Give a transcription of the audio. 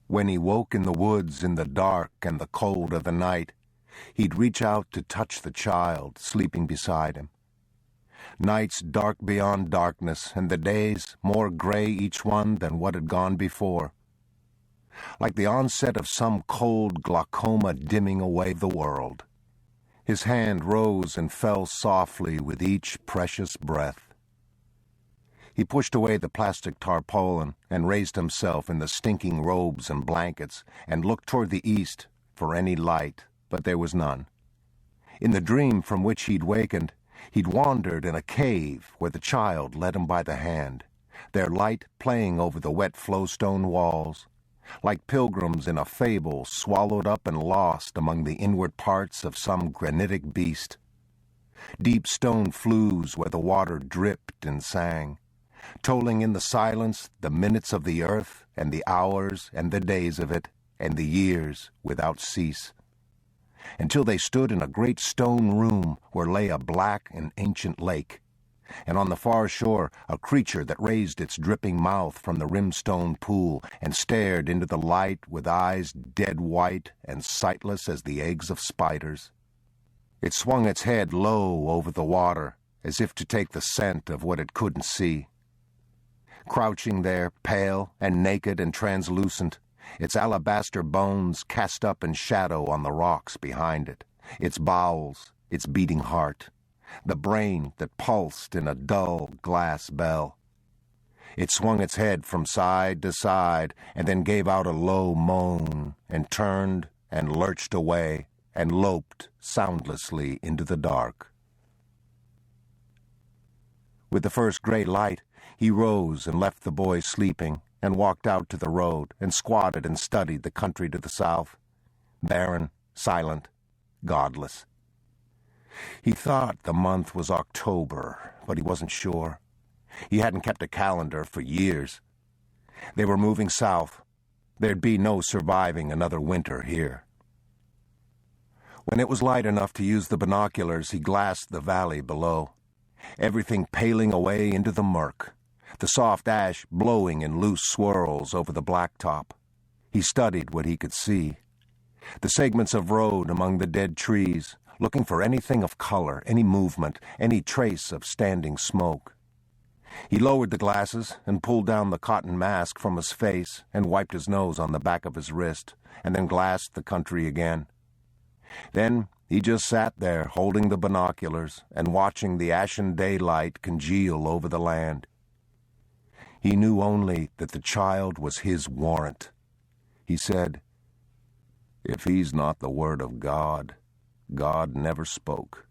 When he woke in the woods in the dark and the cold of the night, he'd reach out to touch the child sleeping beside him. Nights dark beyond darkness, and the days more gray each one than what had gone before. Like the onset of some cold glaucoma dimming away the world. His hand rose and fell softly with each precious breath. He pushed away the plastic tarpaulin and raised himself in the stinking robes and blankets and looked toward the east for any light, but there was none. In the dream from which he'd wakened, he'd wandered in a cave where the child led him by the hand, their light playing over the wet flowstone walls, like pilgrims in a fable swallowed up and lost among the inward parts of some granitic beast. Deep stone flues where the water dripped and sang, tolling in the silence the minutes of the earth and the hours and the days of it and the years without cease, until they stood in a great stone room where lay a black and ancient lake, and on the far shore a creature that raised its dripping mouth from the rimstone pool and stared into the light with eyes dead white and sightless as the eggs of spiders. It swung its head low over the water, as if to take the scent of what it couldn't see. Crouching there, pale and naked and translucent, its alabaster bones cast up in shadow on the rocks behind it, its bowels, its beating heart, the brain that pulsed in a dull glass bell. It swung its head from side to side and then gave out a low moan and turned and lurched away and loped soundlessly into the dark. With the first gray light, he rose and left the boy sleeping and walked out to the road and squatted and studied the country to the south, barren, silent, godless. He thought the month was October, but he wasn't sure. He hadn't kept a calendar for years. They were moving south. There'd be no surviving another winter here. When it was light enough to use the binoculars, he glassed the valley below, everything paling away into the murk, the soft ash blowing in loose swirls over the blacktop. He studied what he could see. The segments of road among the dead trees, looking for anything of color, any movement, any trace of standing smoke. He lowered the glasses and pulled down the cotton mask from his face and wiped his nose on the back of his wrist, and then glassed the country again. Then he just sat there holding the binoculars and watching the ashen daylight congeal over the land. He knew only that the child was his warrant. He said, "If he's not the word of God, God never spoke."